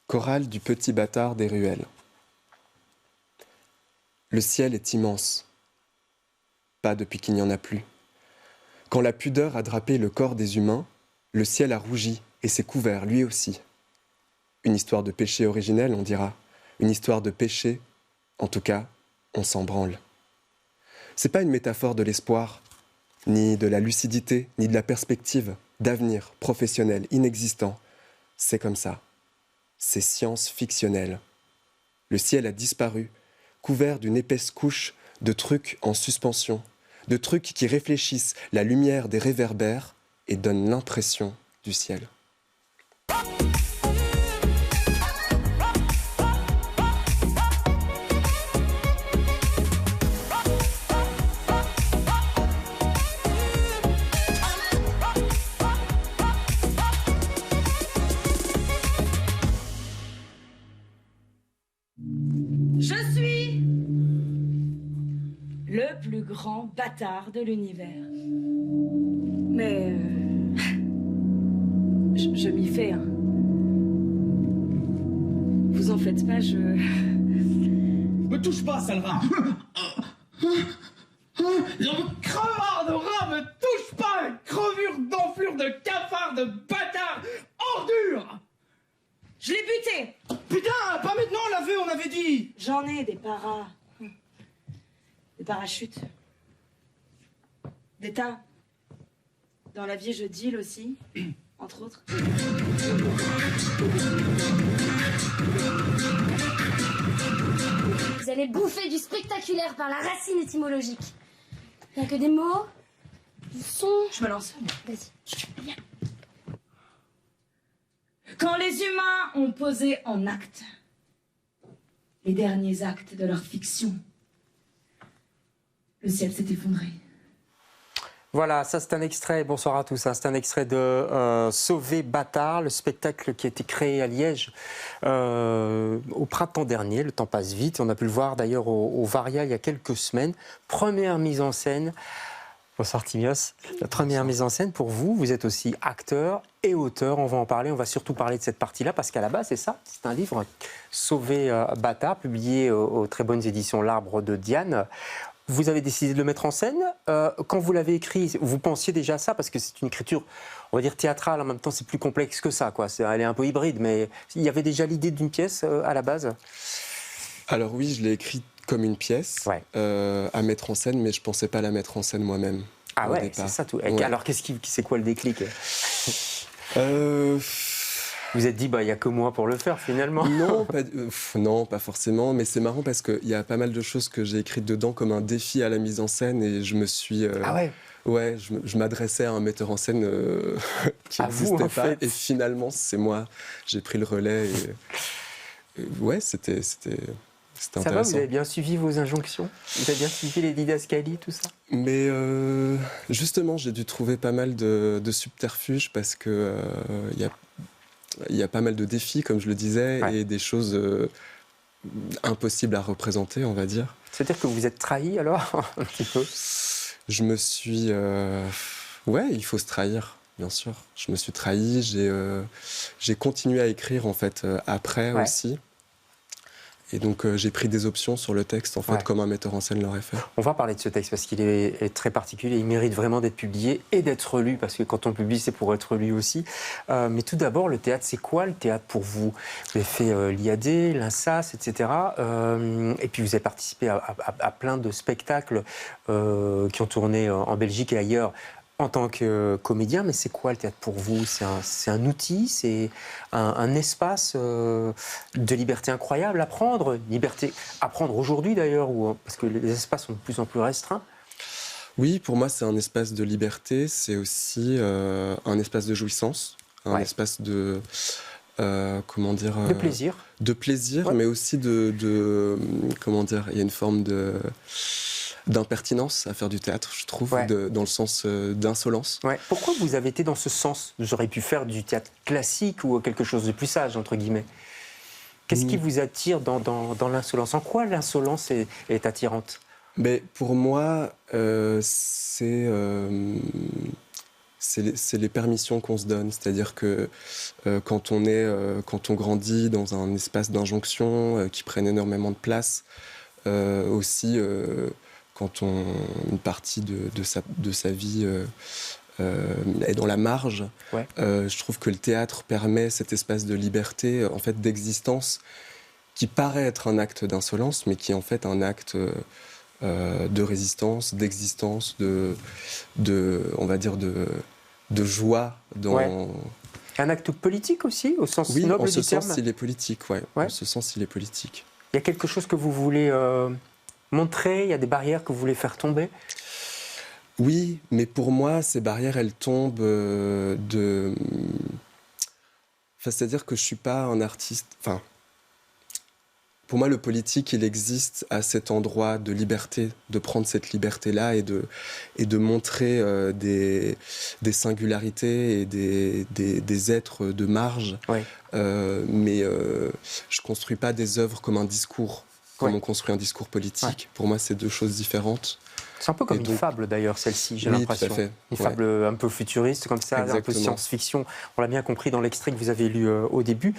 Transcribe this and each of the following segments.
Chorale du petit bâtard des ruelles. Le ciel est immense. Pas depuis qu'il n'y en a plus. Quand la pudeur a drapé le corps des humains, le ciel a rougi et s'est couvert lui aussi. Une histoire de péché originel, on dira. Une histoire de péché, en tout cas, on s'en branle. C'est pas une métaphore de l'espoir, ni de la lucidité, ni de la perspective, d'avenir professionnel, inexistant. C'est comme ça. C'est science-fictionnel. Le ciel a disparu, couvert d'une épaisse couche de trucs en suspension, de trucs qui réfléchissent la lumière des réverbères et donnent l'impression du ciel. Je suis le plus grand bâtard de l'univers. Mais je m'y fais, hein. Vous en faites pas, Me touche pas, sale rat. Crevard de rat, me touche pas, crevure d'enflure de cafard de bâtard, ordure. Je l'ai buté. Putain, pas maintenant, on l'a vu, on avait dit. J'en ai des paras. Des parachutes. Des tas. Dans la vie, je deal aussi, entre autres. Vous allez bouffer du spectaculaire par la racine étymologique. Il n'y a que des mots, du son. Je me lance. Vas-y. Quand les humains ont posé en acte les derniers actes de leur fiction, le ciel s'est effondré. Voilà, ça c'est un extrait, bonsoir à tous, hein, c'est un extrait de Sauver Bâtard, le spectacle qui a été créé à Liège au printemps dernier. Le temps passe vite, on a pu le voir d'ailleurs au Varia il y a quelques semaines. Première mise en scène, bonsoir Timios, la première mise en scène pour vous, vous êtes aussi acteur et auteur, on va en parler, on va surtout parler de cette partie-là parce qu'à la base c'est ça, c'est un livre Sauver Bâtard, publié aux très bonnes éditions L'Arbre de Diane. Vous avez décidé de le mettre en scène. Quand vous l'avez écrit, vous pensiez déjà à ça parce que c'est une écriture, on va dire théâtrale. En même temps, c'est plus complexe que ça, quoi. Elle est un peu hybride, mais il y avait déjà l'idée d'une pièce à la base. Alors oui, je l'ai écrit comme une pièce à mettre en scène, mais je pensais pas la mettre en scène moi-même. Ah ouais, c'est ça tout. Ouais. Alors c'est quoi le déclic? Vous vous êtes dit, il n'y a que moi pour le faire, finalement? Non, pas forcément, mais c'est marrant parce qu'il y a pas mal de choses que j'ai écrites dedans comme un défi à la mise en scène et je me suis... Ah ouais? Ouais, je m'adressais à un metteur en scène qui n'existait pas, fait. Et finalement, c'est moi, j'ai pris le relais et ouais, c'était intéressant. Ça va, vous avez bien suivi vos injonctions? Vous avez bien suivi les didascalies, tout ça? Mais justement, j'ai dû trouver pas mal de subterfuges parce que il y a pas mal de défis, comme je le disais, et des choses impossibles à représenter, on va dire. C'est-à-dire que vous êtes trahi, alors, un petit peu? Je me suis... Ouais, il faut se trahir, bien sûr. Je me suis trahi, j'ai continué à écrire, en fait, après aussi. Et donc, j'ai pris des options sur le texte, en fait, comme un metteur en scène l'aurait fait. On va parler de ce texte parce qu'il est très particulier. Il mérite vraiment d'être publié et d'être lu, parce que quand on le publie, c'est pour être lu aussi. Mais tout d'abord, le théâtre, c'est quoi le théâtre pour vous? Vous avez fait l'IAD, l'INSAS, etc. Et puis, vous avez participé à plein de spectacles qui ont tourné en Belgique et ailleurs. En tant que comédien, mais c'est quoi le théâtre pour vous? C'est un outil, c'est un espace de liberté incroyable à prendre, liberté à prendre aujourd'hui d'ailleurs, parce que les espaces sont de plus en plus restreints. Oui, pour moi, c'est un espace de liberté, c'est aussi un espace de jouissance, un espace de... comment dire... de plaisir. De plaisir, mais aussi comment dire, il y a une forme d'impertinence à faire du théâtre, je trouve, dans le sens d'insolence. Ouais. Pourquoi vous avez été dans ce sens? Vous auriez pu faire du théâtre classique ou quelque chose de plus sage, entre guillemets. Qu'est-ce qui vous attire dans l'insolence? En quoi l'insolence est attirante? Mais pour moi, c'est c'est les permissions qu'on se donne. C'est-à-dire que quand on grandit dans un espace d'injonction qui prenne énormément de place, aussi quand une partie de sa vie est dans la marge, je trouve que le théâtre permet cet espace de liberté, en fait, d'existence, qui paraît être un acte d'insolence, mais qui est en fait un acte de résistance, d'existence, on va dire de joie. Un acte politique aussi, au sens oui, noble en du ce terme. sens, il est politique, ouais. En ce sens, il est politique. Il y a quelque chose que vous voulez montrer, il y a des barrières que vous voulez faire tomber? Oui, mais pour moi, ces barrières, elles tombent c'est-à-dire que je ne suis pas un artiste... Enfin, pour moi, le politique, il existe à cet endroit de liberté, de prendre cette liberté-là et de montrer des singularités et des êtres de marge. Mais je ne construis pas des œuvres comme un discours, comme on construit un discours politique. Pour moi, c'est deux choses différentes. C'est un peu comme une fable d'ailleurs, celle-ci, j'ai l'impression. Tout à fait. Une fable un peu futuriste, comme ça, un peu science-fiction. On l'a bien compris dans l'extrait que vous avez lu au début.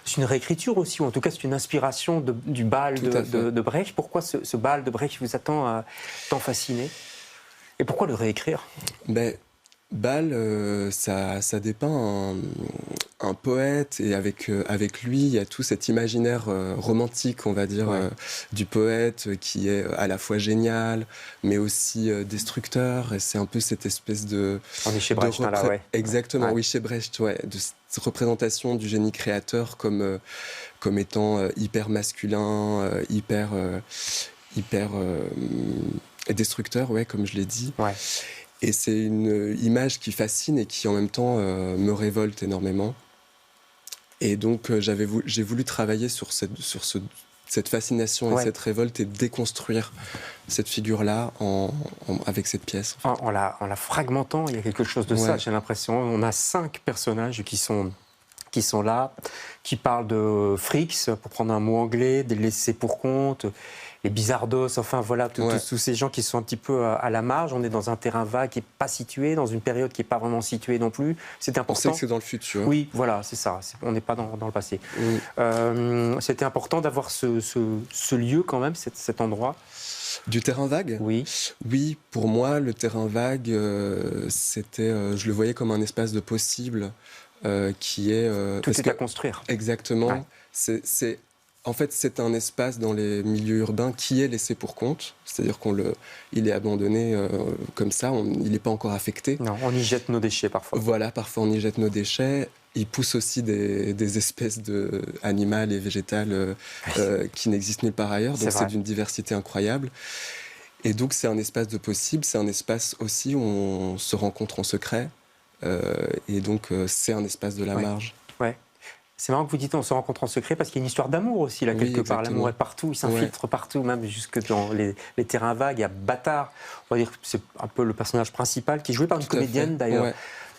C'est une réécriture aussi, ou en tout cas c'est une inspiration du bal de Brecht. Pourquoi ce bal de Brecht vous a tant fasciné? Et pourquoi le réécrire? Bâle, ça dépeint un poète, et avec lui, il y a tout cet imaginaire romantique, on va dire, du poète qui est à la fois génial, mais aussi destructeur. Et c'est un peu cette espèce de... On est chez Brecht, là, Exactement, oui, chez Brecht, de cette représentation du génie créateur comme étant hyper masculin, hyper destructeur, comme je l'ai dit. Et c'est une image qui fascine et qui en même temps me révolte énormément. Et donc j'ai voulu travailler sur cette fascination et cette révolte et déconstruire cette figure-là avec cette pièce. En la fragmentant, il y a quelque chose de ça, j'ai l'impression. On a 5 personnages qui sont là, qui parlent de frics, pour prendre un mot anglais, des laissés pour compte, les bizardos, enfin voilà, tous ces gens qui sont un petit peu à la marge. On est dans un terrain vague qui n'est pas situé, dans une période qui n'est pas vraiment située non plus. C'est important. On sait que c'est dans le futur. Oui, voilà, c'est ça. On n'est pas dans le passé. C'était important d'avoir ce lieu quand même, cet endroit. Du terrain vague ? Oui. Oui, pour moi, le terrain vague, je le voyais comme un espace de possible qui est... Tout est à construire. Exactement. En fait, c'est un espace dans les milieux urbains qui est laissé pour compte. C'est-à-dire il est abandonné comme ça, il n'est pas encore affecté. Non, on y jette nos déchets parfois. Voilà, parfois on y jette nos déchets. Il pousse aussi des espèces animales et végétales qui n'existent nulle part ailleurs. Donc c'est d'une diversité incroyable. Et donc c'est un espace de possible, c'est un espace aussi où on se rencontre en secret. Et donc c'est un espape de la marge. Ouais. C'est marrant que vous dites on se rencontre en secret parce qu'il y a une histoire d'amour aussi là quelque part. L'amour est partout, il s'infiltre partout, même jusque dans les terrains vagues. Il y a Bâtard, on va dire que c'est un peu le personnage principal qui est joué par une comédienne d'ailleurs.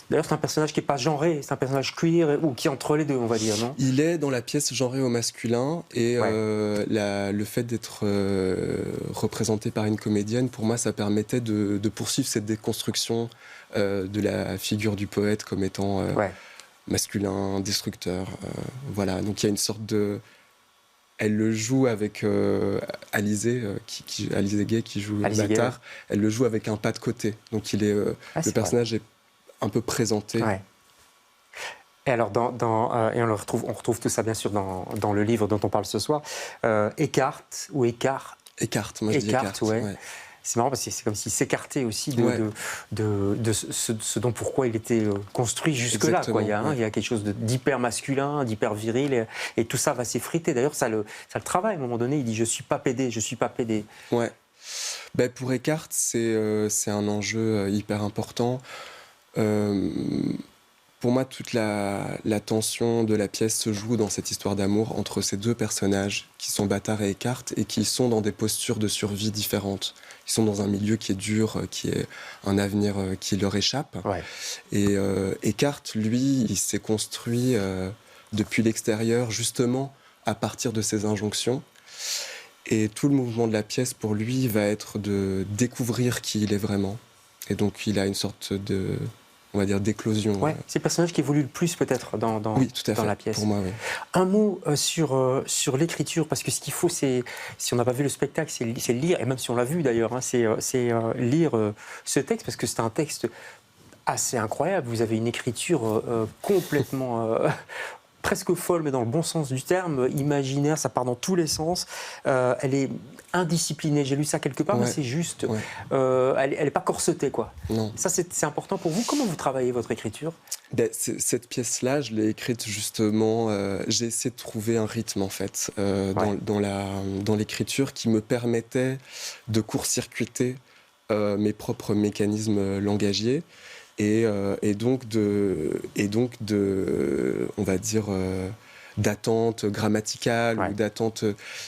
D'ailleurs, c'est un personnage qui n'est pas genré, c'est un personnage queer ou qui est entre les deux, on va dire, non ? Il est dans la pièce genrée au masculin et le fait d'être représenté par une comédienne, pour moi, ça permettait de poursuivre cette déconstruction de la figure du poète comme étant masculin, destructeur. Voilà, donc il y a une sorte de... Elle le joue avec Alizé, Alizé Gay qui joue Bâtard. Elle le joue avec un pas de côté. Donc il est, le personnage est un peu présenté. Et alors, et on retrouve tout ça bien sûr dans le livre dont on parle ce soir. Eckhart ou Eckhart. Eckhart, moi je dis Eckhart. C'est marrant parce que c'est comme s'il s'écartait aussi de ce dont pourquoi il était construit jusque-là. Il y a quelque chose d'hyper masculin, d'hyper viril, et tout ça va s'effriter. D'ailleurs, ça le travaille à un moment donné. Il dit « je suis pas pédé, je suis pas pédé ». Ouais. Pour Eckhart, c'est un enjeu hyper important. Pour moi, toute la tension de la pièce se joue dans cette histoire d'amour entre ces deux personnages qui sont Bâtard et Eckhart et qui sont dans des postures de survie différentes. Ils sont dans un milieu qui est dur, qui est un avenir qui leur échappe. Et Eckhart, lui, il s'est construit depuis l'extérieur, justement, à partir de ces injonctions. Et tout le mouvement de la pièce, pour lui, va être de découvrir qui il est vraiment. Et donc, il a une sorte de... on va dire, d'éclosion. Ouais, c'est le personnage qui évolue le plus peut-être dans Oui, tout à fait, la pièce. pour moi, oui. Un mot sur l'écriture, parce que ce qu'il faut, c'est, si on n'a pas vu le spectacle, c'est lire, et même si on l'a vu d'ailleurs, hein, c'est lire ce texte, parce que c'est un texte assez incroyable. Vous avez une écriture complètement... presque folle, mais dans le bon sens du terme, imaginaire, ça part dans tous les sens. Elle est indisciplinée, j'ai lu ça quelque part, mais c'est juste. Ouais. Elle n'est pas corsetée, quoi. Non. Ça, c'est important pour vous. Comment vous travaillez votre écriture? Ben, cette pièce-là, je l'ai écrite justement. J'ai essayé de trouver un rythme en fait dans l'écriture qui me permettait de court-circuiter mes propres mécanismes langagiers et donc on va dire d'attente grammaticale ou d'attente.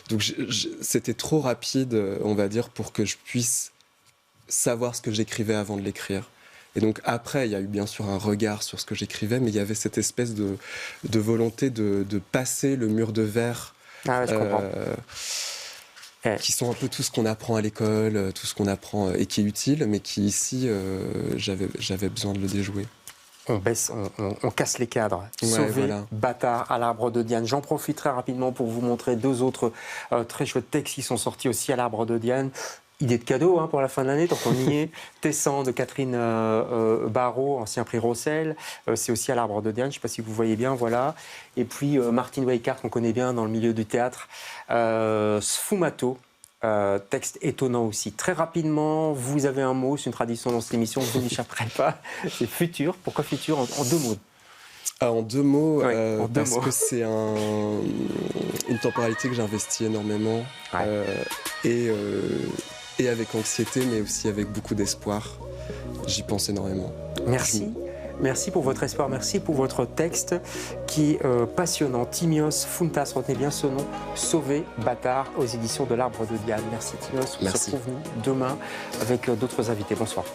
Donc c'était trop rapide, on va dire, pour que je puisse savoir ce que j'écrivais avant de l'écrire. Et donc après, il y a eu bien sûr un regard sur ce que j'écrivais, mais il y avait cette espèce de volonté de passer le mur de verre, je comprends. qui sont un peu tout ce qu'on apprend à l'école, tout ce qu'on apprend et qui est utile, mais qui ici, j'avais besoin de le déjouer. On baisse, on casse les cadres. Sauvé, Bâtard à l'Arbre de Diane. J'en profite très rapidement pour vous montrer deux autres très chouettes textes qui sont sortis aussi à l'Arbre de Diane. Idée de cadeau pour la fin de l'année, tant qu'on y est. Tessan de Catherine Barrault, ancien prix Rossel. C'est aussi à l'Arbre de Diane, je ne sais pas si vous voyez bien, voilà. Et puis Martine Weikart, qu'on connaît bien dans le milieu du théâtre. Sfumato, texte étonnant aussi. Très rapidement, vous avez un mot, c'est une tradition dans cette émission, vous n'échapperez pas. C'est futur. Pourquoi futur en deux mots? En deux mots, parce que c'est une temporalité que j'investis énormément et avec anxiété, mais aussi avec beaucoup d'espoir. J'y pense énormément. Merci. Merci pour votre espoir, merci pour votre texte qui est passionnant. Timios Fountas, retenez bien ce nom, Sauvé, Bâtard, aux éditions de l'Arbre de Diane. Merci Timios, on se retrouve demain avec d'autres invités. Bonsoir.